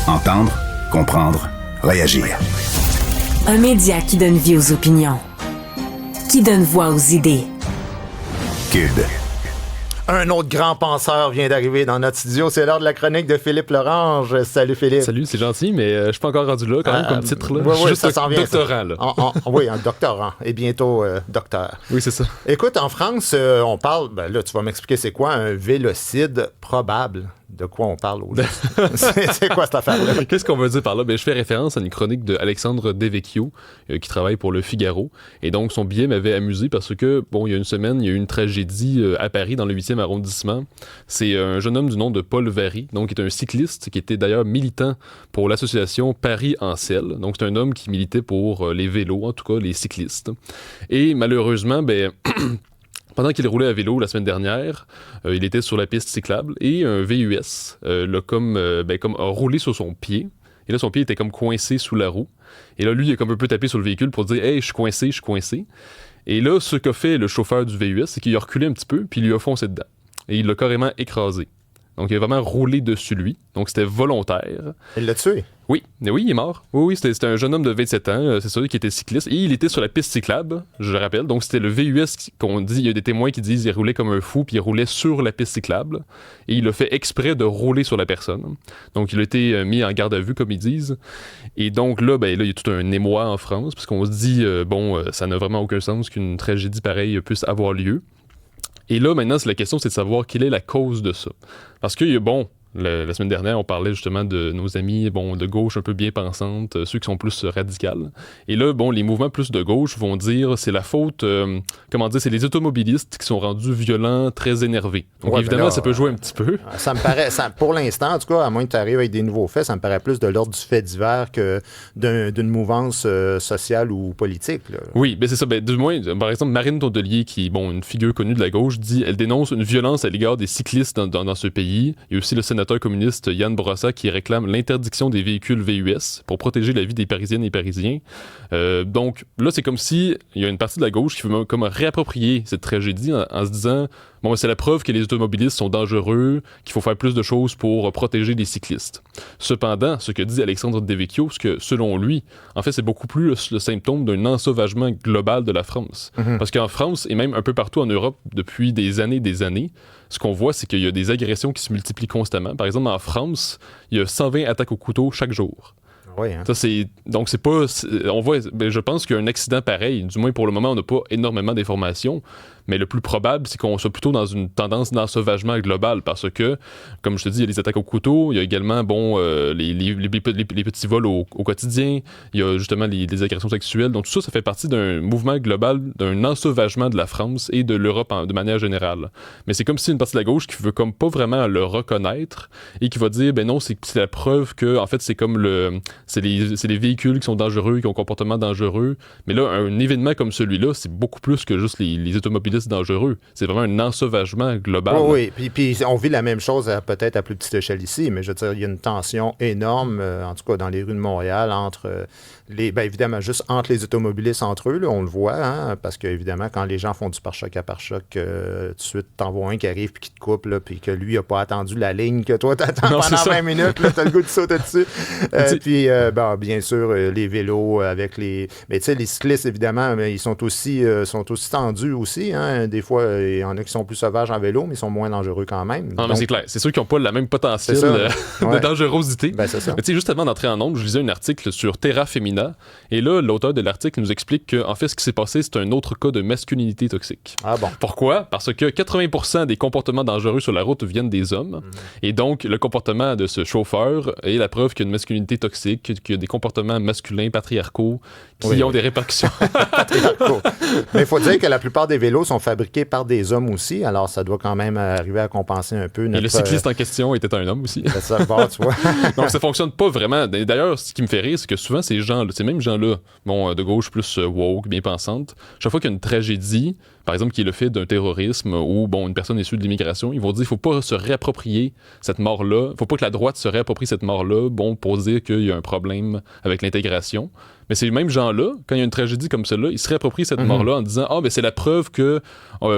Entendre, comprendre, réagir. Un média qui donne vie aux opinions, qui donne voix aux idées. Cube. Un autre grand penseur vient d'arriver dans notre studio. C'est l'heure de la chronique de Philippe Lorange. Salut Philippe. Salut, c'est gentil, mais je suis pas encore rendu là quand même comme titre. Là. Oui, juste ça s'en vient. Doctorant, là. Oui, un doctorant et bientôt docteur. Oui, c'est ça. Écoute, en France, on parle, là tu vas m'expliquer c'est quoi un vélocide probable. De quoi on parle aujourd'hui? C'est quoi cette affaire-là? Qu'est-ce qu'on veut dire par là? Je fais référence à une chronique de Alexandre Devecchio, qui travaille pour Le Figaro. Et donc, son billet m'avait amusé parce que, il y a une semaine, il y a eu une tragédie à Paris, dans le 8e arrondissement. C'est un jeune homme du nom de Paul Varry, donc qui est un cycliste, qui était d'ailleurs militant pour l'association Paris en selle. Donc, c'est un homme qui militait pour les vélos, en tout cas, les cyclistes. Et malheureusement, pendant qu'il roulait à vélo la semaine dernière, il était sur la piste cyclable et un VUS l'a comme a roulé sur son pied. Et là, son pied était comme coincé sous la roue. Et là, lui, il a comme un peu tapé sur le véhicule pour dire « Hey, je suis coincé. » Et là, ce qu'a fait le chauffeur du VUS, c'est qu'il a reculé un petit peu puis il lui a foncé dedans. Et il l'a carrément écrasé. Donc, il a vraiment roulé dessus lui. Donc, c'était volontaire. Il l'a tué? Oui, il est mort. Oui, c'était un jeune homme de 27 ans, c'est ça, qui était cycliste. Et il était sur la piste cyclable, je le rappelle. Donc, c'était le VUS qu'on dit, il y a des témoins qui disent qu'il roulait comme un fou, puis il roulait sur la piste cyclable. Et il a fait exprès de rouler sur la personne. Donc, il a été mis en garde à vue, comme ils disent. Et donc, là, il y a tout un émoi en France, parce qu'on se dit, ça n'a vraiment aucun sens qu'une tragédie pareille puisse avoir lieu. Et là, maintenant, la question, c'est de savoir quelle est la cause de ça. Parce que, la semaine dernière, on parlait justement de nos amis de gauche un peu bien pensantes, ceux qui sont plus radicales. Et là, les mouvements plus de gauche vont dire c'est la faute, c'est les automobilistes qui sont rendus violents, très énervés. Donc évidemment, ça peut jouer un petit peu. Ça me paraît, pour l'instant, en tout cas, à moins que tu arrives avec des nouveaux faits, ça me paraît plus de l'ordre du fait divers que d'une mouvance sociale ou politique. Là. Oui, c'est ça. Du moins, par exemple, Marine Tondelier, qui est une figure connue de la gauche, elle dénonce une violence à l'égard des cyclistes dans ce pays. Il y a aussi le sénateur communiste Yann Brossa qui réclame l'interdiction des véhicules VUS pour protéger la vie des Parisiennes et Parisiens. Donc là, c'est comme si il y a une partie de la gauche qui veut comme réapproprier cette tragédie en se disant c'est la preuve que les automobilistes sont dangereux, qu'il faut faire plus de choses pour protéger les cyclistes. Cependant, ce que dit Alexandre Devecchio, c'est que selon lui, en fait, c'est beaucoup plus le symptôme d'un ensauvagement global de la France. Mm-hmm. Parce qu'en France, et même un peu partout en Europe, depuis des années, ce qu'on voit, c'est qu'il y a des agressions qui se multiplient constamment. Par exemple, en France, il y a 120 attaques au couteau chaque jour. Oui, hein. Ça, on voit, je pense qu'il y a un accident pareil. Du moins, pour le moment, on n'a pas énormément d'informations. Mais le plus probable, c'est qu'on soit plutôt dans une tendance d'ensauvagement global parce que, comme je te dis, il y a les attaques au couteau, il y a également les petits vols au quotidien, il y a justement les agressions sexuelles. Donc tout ça fait partie d'un mouvement global, d'un ensauvagement de la France et de l'Europe de manière générale. Mais c'est comme si une partie de la gauche qui veut comme pas vraiment le reconnaître et qui va dire, non, c'est la preuve que, en fait, c'est comme c'est les véhicules qui sont dangereux, qui ont un comportement dangereux. Mais là, un événement comme celui-là, c'est beaucoup plus que juste les automobilistes dangereux. C'est vraiment un ensauvagement global. Oui. Puis on vit la même chose peut-être à plus petite échelle ici, mais je veux dire, il y a une tension énorme, en tout cas dans les rues de Montréal, entre évidemment, juste entre les automobilistes entre eux, là, on le voit, hein, parce qu'évidemment, quand les gens font du pare-choc à pare-choc, tout de suite, t'en vois un qui arrive puis qui te coupe, là, puis que lui, il n'a pas attendu la ligne que toi, t'attends pendant 20 minutes, là, t'as le goût de sauter dessus. Puis, bien sûr, les vélos avec les... Mais tu sais, les cyclistes, évidemment, ils sont aussi tendus aussi, hein. Des fois, il y en a qui sont plus sauvages en vélo, mais ils sont moins dangereux quand même. Non, mais c'est clair. C'est ceux qui n'ont pas le même potentiel de dangerosité. C'est ça. Mais tu sais, juste avant d'entrer en ondes, je lisais un article sur Terra Femina. Et là, l'auteur de l'article nous explique qu'en fait, ce qui s'est passé, c'est un autre cas de masculinité toxique. Ah bon? Pourquoi? Parce que 80% des comportements dangereux sur la route viennent des hommes. Et donc, le comportement de ce chauffeur est la preuve qu'il y a une masculinité toxique, qu'il y a des comportements masculins, patriarcaux, qui ont des répercussions. Patriarcaux. Mais il faut dire que la plupart des vélos sont fabriqués par des hommes aussi, alors ça doit quand même arriver à compenser un peu. Et le cycliste en question était un homme aussi. C'est ça, tu vois. Donc, ça fonctionne pas vraiment. D'ailleurs, ce qui me fait rire, c'est que souvent, ces mêmes gens-là, de gauche plus woke, bien pensante, chaque fois qu'il y a une tragédie, par exemple, qui est le fait d'un terrorisme ou, une personne issue de l'immigration, ils vont dire qu'il ne faut pas se réapproprier cette mort-là. Il ne faut pas que la droite se réapproprie cette mort-là, pour dire qu'il y a un problème avec l'intégration. Mais ces mêmes gens-là, quand il y a une tragédie comme celle-là, ils se réapproprient cette mort-là en disant c'est la preuve que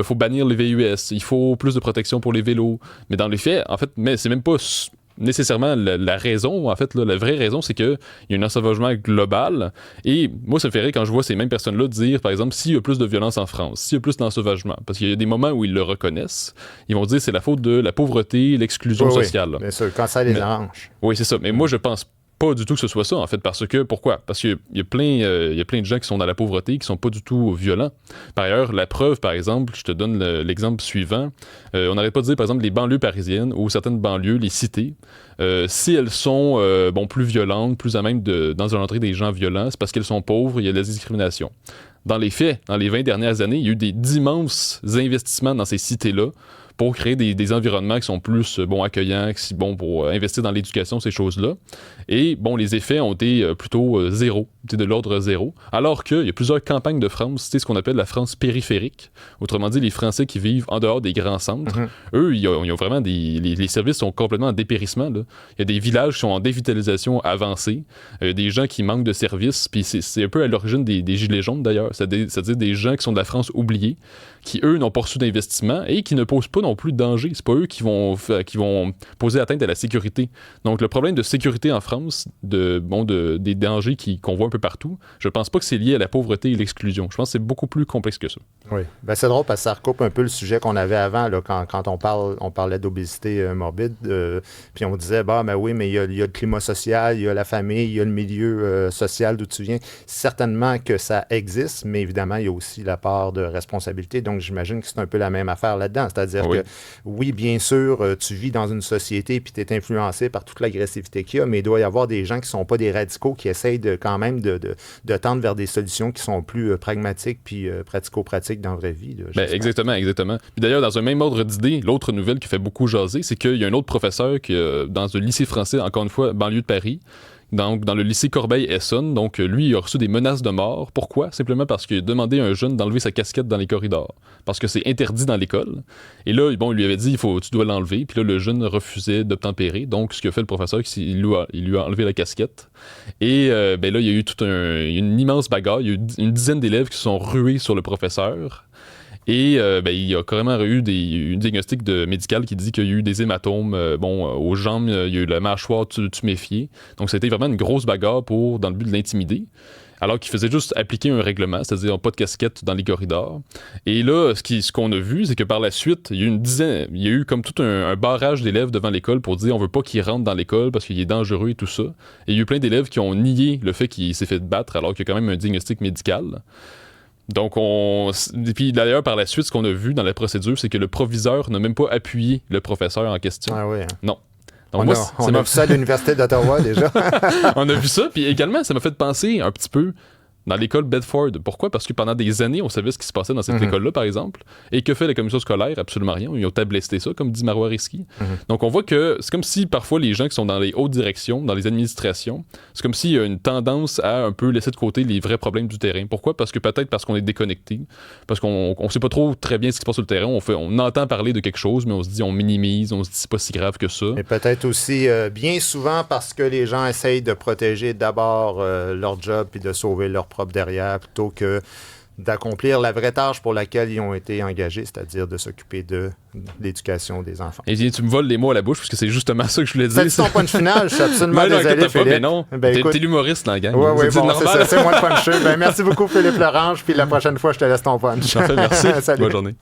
faut bannir les VUS, il faut plus de protection pour les vélos. Mais dans les faits, en fait, c'est même pas nécessairement la raison. En fait, là, la vraie raison, c'est qu'il y a un ensauvagement global. Et moi, ça me fait rire quand je vois ces mêmes personnes-là dire, par exemple, s'il y a plus de violence en France, s'il y a plus d'ensauvagement, parce qu'il y a des moments où ils le reconnaissent, ils vont dire que c'est la faute de la pauvreté, l'exclusion sociale. Oui, bien sûr, quand ça les arrange. Oui, c'est ça. Mais moi, je pense pas du tout que ce soit ça, en fait, parce que, pourquoi? Parce qu'il y a plein de gens qui sont dans la pauvreté, qui sont pas du tout violents. Par ailleurs, la preuve, par exemple, je te donne l'exemple suivant. On n'arrête pas de dire, par exemple, les banlieues parisiennes ou certaines banlieues, les cités, si elles sont plus violentes, plus à même d'engendrer des gens violents, c'est parce qu'elles sont pauvres, il y a de la discrimination. Dans les faits, dans les 20 dernières années, il y a eu d'immenses investissements dans ces cités-là pour créer des environnements qui sont plus accueillants, pour investir dans l'éducation, ces choses-là. Et les effets ont été plutôt zéro, de l'ordre zéro. Alors qu'il y a plusieurs campagnes de France, ce qu'on appelle la France périphérique. Autrement dit, les Français qui vivent en dehors des grands centres, eux, ils ont vraiment les services sont complètement en dépérissement, là. Il y a des villages qui sont en dévitalisation avancée, des gens qui manquent de services, puis c'est un peu à l'origine des Gilets jaunes d'ailleurs, c'est-à-dire des gens qui sont de la France oubliée, qui eux n'ont pas reçu d'investissement et qui ne posent pas non plus de danger. C'est pas eux qui vont poser atteinte à la sécurité. Donc le problème de sécurité en France, des dangers qu'on voit un peu partout, je pense pas que c'est lié à la pauvreté et l'exclusion. Je pense que c'est beaucoup plus complexe que ça. Oui. Ben, c'est drôle parce que ça recoupe un peu le sujet qu'on avait avant, là, quand on parlait d'obésité morbide, puis on disait, oui, mais il y a le climat social, il y a la famille, il y a le milieu social d'où tu viens. Certainement que ça existe, mais évidemment, il y a aussi la part de responsabilité. Donc, j'imagine que c'est un peu la même affaire là-dedans. C'est-à-dire que, oui, bien sûr, tu vis dans une société puis tu es influencé par toute l'agressivité qu'il y a, mais il doit y avoir des gens qui ne sont pas des radicaux, qui essayent quand même de tendre vers des solutions qui sont plus pragmatiques puis pratico-pratiques dans la vraie vie. Là, exactement. Puis d'ailleurs, dans un même ordre d'idée, l'autre nouvelle qui fait beaucoup jaser, c'est qu'il y a un autre professeur qui, dans un lycée français, encore une fois, banlieue de Paris, donc dans le lycée Corbeil-Essonnes, donc lui, il a reçu des menaces de mort. Pourquoi? Simplement parce qu'il a demandé à un jeune d'enlever sa casquette dans les corridors. Parce que c'est interdit dans l'école. Et là, il lui avait dit, tu dois l'enlever. Puis là, le jeune refusait d'obtempérer. Donc, ce qu'a fait le professeur, c'est qu'il lui a enlevé la casquette. Et là, il y a eu une immense bagarre. Il y a eu une dizaine d'élèves qui se sont rués sur le professeur. Et il y a carrément eu un diagnostic médical qui dit qu'il y a eu des hématomes aux jambes, il y a eu la mâchoire tuméfiée. Donc, ça a été vraiment une grosse bagarre dans le but de l'intimider. Alors qu'il faisait juste appliquer un règlement, c'est-à-dire pas de casquette dans les corridors. Et là, ce qu'on a vu, c'est que par la suite, il y a eu comme tout un barrage d'élèves devant l'école pour dire on veut pas qu'il rentre dans l'école parce qu'il est dangereux et tout ça. Et il y a eu plein d'élèves qui ont nié le fait qu'il s'est fait battre alors qu'il y a quand même un diagnostic médical. Donc, puis d'ailleurs, par la suite, ce qu'on a vu dans la procédure, c'est que le proviseur n'a même pas appuyé le professeur en question. Ah oui. Non. Donc, on a vu ça à l'Université d'Ottawa, déjà. On a vu ça, puis également, ça m'a fait penser un petit peu dans l'école Bedford. Pourquoi? Parce que pendant des années, on savait ce qui se passait dans cette école-là, par exemple. Et que fait la commission scolaire? Absolument rien. Ils ont tabletté ça, comme dit Marois Risky. Donc, on voit que c'est comme si, parfois, les gens qui sont dans les hautes directions, dans les administrations, c'est comme s'il y a une tendance à un peu laisser de côté les vrais problèmes du terrain. Pourquoi? Parce qu'on est déconnecté. Parce qu'on sait pas trop très bien ce qui se passe sur le terrain. On entend parler de quelque chose, mais on se dit, on minimise, on se dit, c'est pas si grave que ça. Et peut-être aussi, bien souvent, parce que les gens essayent de protéger d'abord leur job puis de sauver leur propre derrière plutôt que d'accomplir la vraie tâche pour laquelle ils ont été engagés, c'est-à-dire de s'occuper de l'éducation des enfants. Et tu me voles les mots à la bouche parce que c'est justement ça que je voulais dire. C'est ton punch final, je suis absolument désolé, Philippe. Mais non, t'es l'humoriste dans la gang. Oui, c'est ça, c'est moi le puncher. Merci beaucoup, Philippe Lorange, puis la prochaine fois, je te laisse ton punch. Merci. Salut. Bonne journée.